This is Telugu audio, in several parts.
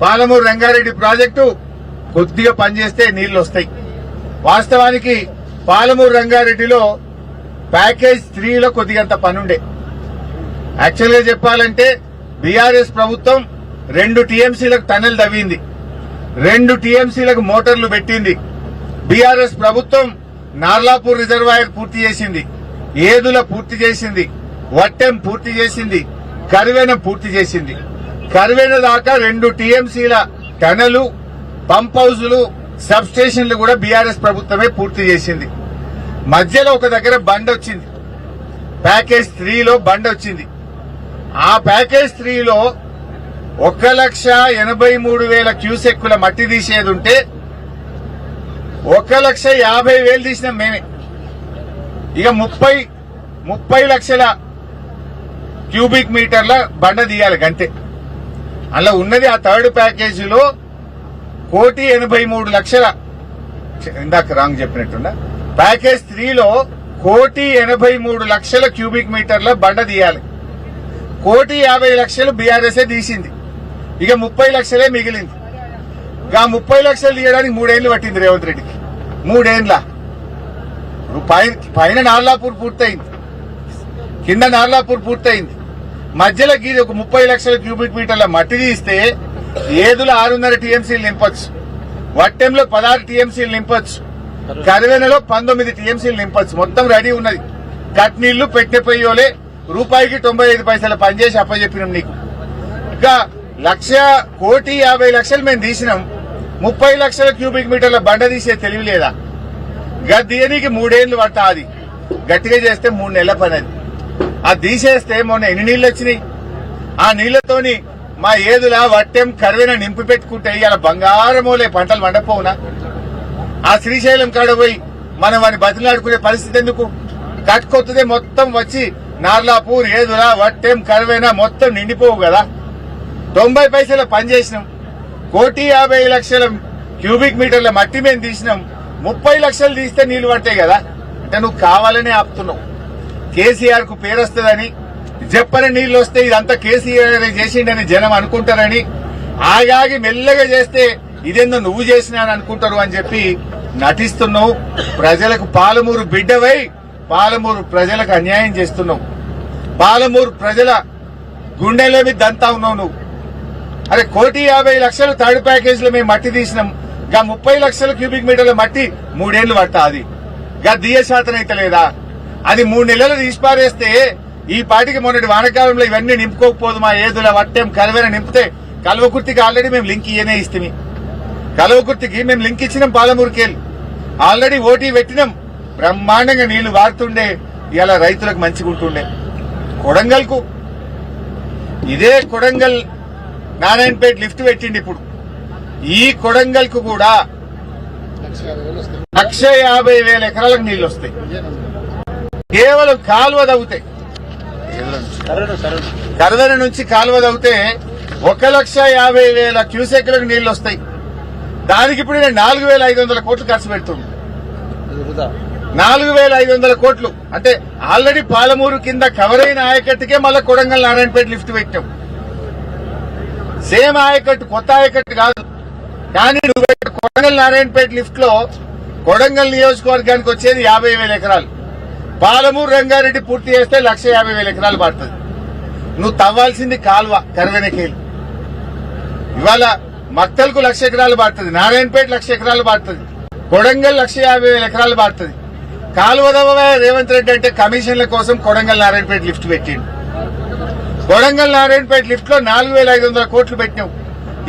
పాలమూరు రంగారెడ్డి ప్రాజెక్టు కొద్దిగా పనిచేస్తే నీళ్లు వస్తాయి. వాస్తవానికి పాలమూరు రంగారెడ్డిలో ప్యాకేజ్ 3లో కొద్దిగంత పనుండే. యాక్చువల్ గా చెప్పాలంటే బీఆర్ఎస్ ప్రభుత్వం 2 టీఎంసీలకు టన్నెల్ తవ్వింది, 2 టీఎంసీలకు మోటార్లు పెట్టింది. బీఆర్ఎస్ ప్రభుత్వం నార్లాపూర్ రిజర్వాయర్ పూర్తి చేసింది, ఏదుల పూర్తి చేసింది, వట్టెం పూర్తి చేసింది, కరివెన పూర్తి చేసింది. కరివెన దాకా 2 టీఎంసీల టనలు, పంప్ హౌజులు, సబ్ స్టేషన్లు కూడా బీఆర్ఎస్ ప్రభుత్వమే పూర్తి చేసింది. మధ్యలో ఒక దగ్గర బండ్ వచ్చింది, ప్యాకేజ్ 3లో బండ్ వచ్చింది. ఆ ప్యాకేజ్ 3లో 1,83,000 క్యూసెక్కుల మట్టి తీసేది ఉంటే 1,50,000 తీసినాం మేమే. ఇక 30 లక్షల క్యూబిక్ మీటర్ల బండ తీయాలి గంతే. అలా ఉన్నది ఆ థర్డ్ ప్యాకేజీలో 1,83,00,000. ఇందాక రాంగ్ చెప్పినట్టున్నా. ప్యాకేజ్ 3లో 1,83,00,000 క్యూబిక్ మీటర్ల బండ తీయాలి. 1,50,00,000 బీఆర్ఎస్ఏ తీసింది. ఇక 30 లక్షలే మిగిలింది. ఇక 30 లక్షలు తీయడానికి 3 ఏళ్లు పట్టింది రేవంత్ రెడ్డికి. 3 ఏళ్ల పైన నార్లాపూర్ పూర్తయింది, కింద నార్లాపూర్ పూర్తయింది. మధ్యలో గీది ఒక 30 లక్షల క్యూబిక్ మీటర్ల మట్టి తీస్తే ఏదుల 6.5 టీఎంసీలు నింపొచ్చు, వట్టెంలో 16 టీఎంసీలు నింపొచ్చు, కరివెనలో 19 టీఎంసీలు నింపొచ్చు. మొత్తం రెడీ ఉన్నది. కట్ నీళ్లు పెట్టే పొయ్యోలే రూపాయికి 95 పైసలు పనిచేసి అప్పచెప్పినాం నీకు. ఇంకా 1,50,00,000 మేము తీసినాం. 30 లక్షల క్యూబిక్ మీటర్ల బండ తీసే తెలివి లేదా? దీనికి 3 ఏళ్లు పడతా. అది గట్టిగా చేస్తే 3 నెలల పని. అది తీసేస్తే మొన్న ఎన్ని నీళ్లు వచ్చినాయి? ఆ నీళ్లతోని మా ఏదులా వట్టెం కరివెన నింపి పెట్టుకుంటే ఇలా బంగారమోలే పంటలు వండపోవునా? ఆ శ్రీశైలం కాడ పోయి మనం వాడిని బతిలాడుకునే పరిస్థితి ఎందుకు? కట్టుకొత్తదే మొత్తం వచ్చి నార్లాపూర్, ఏదులా, వట్టెం, కరివెన మొత్తం నిండిపోవు కదా. 90 పైసల పని చేసినాం. 1,50,00,000 క్యూబిక్ మీటర్ల మట్టి మేము తీసినాం. 30 లక్షలు తీస్తే నీళ్లు పడతాయి కదా. అంటే నువ్వు కావాలనే ఆపుతున్నావు. కేసీఆర్ కు పేరు వస్తుందని, చెప్పని నీళ్లు వస్తే ఇదంతా కేసీఆర్ చేసిండని జనం అనుకుంటారని, ఆగాగి మెల్లగా చేస్తే ఇదేందో నువ్వు చేసినా అని అనుకుంటారు అని చెప్పి నటిస్తున్నావు. ప్రజలకు పాలమూరు బిడ్డవై పాలమూరు ప్రజలకు అన్యాయం చేస్తున్నావు. పాలమూరు ప్రజల గుండెల మీద దంతా ఉన్నావు నువ్వు. అరే 1,50,00,000 థర్డ్ ప్యాకేజ్ లో మేము మట్టి తీసినాం. గా 30 లక్షల క్యూబిక్ మీటర్ల మట్టి 3 ఏళ్లు పడతా. అది గా దియ శాతం అయితే లేదా? అది 3 నెలలు తీసిపారేస్తే ఈ పాటికి మొన్నటి వానకాలంలో ఇవన్నీ నింపుకోకపోదు. మా ఏదుల, వట్టెం, కరివెన నింపితే కల్వకుర్తికి ఆల్రెడీ మేము లింక్ ఇయనే ఇస్తాం. కల్వకుర్తికి మేము లింక్ ఇచ్చినాం. పాలమూరుకెళ్ళి ఆల్రెడీ ఓటీ పెట్టినాం. బ్రహ్మాండంగా నీళ్లు వారుతుండే. ఇలా రైతులకు మంచిగా ఉంటుండే. కొడంగల్కు ఇదే కొడంగల్ నారాయణపేట లిఫ్ట్ పెట్టిండి. ఇప్పుడు ఈ కొడంగల్ కు కూడా 1,50,000 ఎకరాలకు నీళ్లు వస్తాయి. కేవలం కాలువ తవ్వుతాయి. కరవెన నుంచి కాలువ తవ్వుతే 1,50,000 క్యూసెక్లకు నీళ్లు వస్తాయి. దానికి ఇప్పుడు నేను 4,500 కోట్లు ఖర్చు పెడుతుంది. 4,500 కోట్లు అంటే ఆల్రెడీ పాలమూరు కింద కవర్ అయిన ఆయకట్టుకే మళ్ళా కొడంగల్ నారాయణపేట లిఫ్ట్ పెట్టాం. సేమ్ ఆయకట్టు, కొత్త ఆయకట్టు కాదు. కానీ నువ్వు కొడంగల్ నారాయణపేట లిఫ్ట్ లో కొడంగల్ నియోజకవర్గానికి వచ్చేది 50,000 ఎకరాలు. పాలమూరు రంగారెడ్డి పూర్తి చేస్తే 1,50,000 ఎకరాలు పడుతుంది. నువ్వు తవ్వాల్సింది కాల్వ కరవెనకేలు. ఇవాళ మక్తల్కు 1,00,000 ఎకరాలు పడుతుంది, నారాయణపేట 1,00,000 ఎకరాలు పడుతుంది, కొడంగల్ 1,50,000 ఎకరాలు పడుతుంది. కాలువ తవ్వవే రేవంత్ రెడ్డి అంటే కమిషన్ల కోసం కొడంగల్ నారాయణపేట లిఫ్ట్ పెట్టిండు. కొడంగల్ నారాయణపేట లిఫ్ట్ లో 4,500 కోట్లు పెట్టినాం.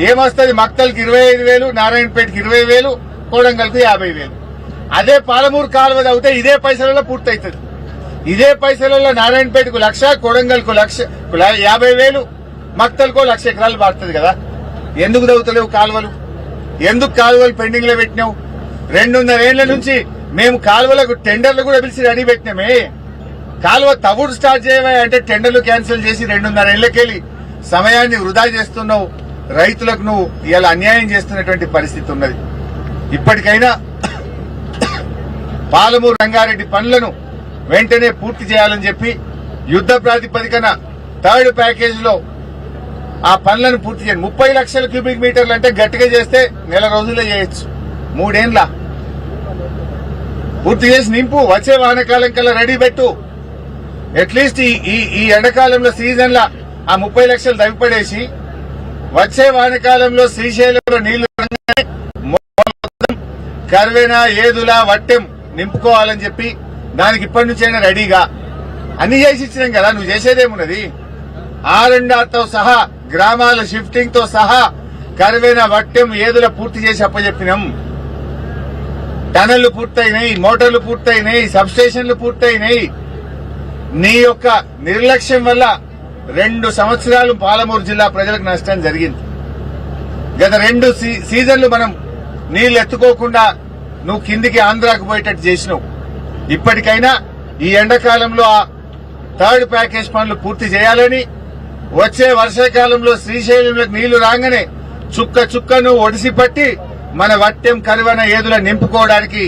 ఏమొస్తుంది? మక్తల్కి 25,000, నారాయణపేటకి 20,000, కొడంగల్కు 50,000. అదే పాలమూరు కాలువ తవ్వితే ఇదే పైసలలో పూర్తవుతుంది. ఇదే పైసలలో నారాయణపేటకు 1,00,000, కొడంగల్కు 50,000, మక్తల్కో 1,00,000 ఎకరాలు పడుతుంది కదా. ఎందుకు తవ్వుతలేవు కాలువలు? ఎందుకు కాలువలు పెండింగ్ లో పెట్టినావు? 2.5 ఏళ్ల నుంచి మేము కాలువలకు టెండర్లు కూడా పిలిచి రెడీ పెట్టినామే. కాలువ తవ్వుడు స్టార్ట్ చేయవా అంటే టెండర్లు క్యాన్సిల్ చేసి 2.5 ఏళ్లకెళ్లి సమయాన్ని వృధా చేస్తున్నావు. రైతులకు నువ్వు ఇలా అన్యాయం చేస్తున్నటువంటి పరిస్థితి ఉన్నది. ఇప్పటికైనా పాలమూరు రంగారెడ్డి పనులను వెంటనే పూర్తి చేయాలని చెప్పి యుద్ద ప్రాతిపదికన థర్డ్ ప్యాకేజ్ లో ఆ పనులను పూర్తి చేయండి. 30 లక్షల క్యూబిక్ మీటర్లు అంటే గట్టిగా చేస్తే నెల రోజుల్లో చేయొచ్చు, 3 ఏండ్ల పూర్తి చేసి నింపు. వచ్చే వానాకాలం కల్లా రెడీ పెట్టు. అట్లీస్ట్ ఈ ఎండాకాలంలో సీజన్ లా ఆ 30 లక్షలు దవిపడేసి వచ్చే వానాకాలంలో శ్రీశైలంలో నీళ్లు కర్వేనా ఏదులా వట్టెం నింపుకోవాలని చెప్పి దానికి ఇప్పటి నుంచైనా రెడీగా అన్ని చేసి ఇచ్చినాం కదా. నువ్వు చేసేదేమున్నది? R&Rతో సహా గ్రామాల షిఫ్టింగ్ తో సహా కర్వేనా వట్టెం ఏదుల పూర్తి చేసి అప్పచెప్పినాం. టనళ్లు పూర్తయినాయి, మోటార్లు పూర్తయినాయి, సబ్ స్టేషన్లు పూర్తయినాయి. నీ యొక్క నిర్లక్ష్యం వల్ల 2 సంవత్సరాలు పాలమూరు జిల్లా ప్రజలకు నష్టం జరిగింది. గత 2 సీజన్లు మనం నీళ్లు ఎత్తుకోకుండా నువ్వు కిందికి ఆంధ్రాకు పోయేటట్టు చేసినావు. ఇప్పటికైనా ఈ ఎండాకాలంలో ఆ 3rd ప్యాకేజ్ పనులు పూర్తి చేయాలని, వచ్చే వర్షాకాలంలో శ్రీశైలంలోకి నీళ్లు రాగానే చుక్క చుక్కను ఒడిసి పట్టి మన వట్టెం కరువన ఏదుల నింపుకోవడానికి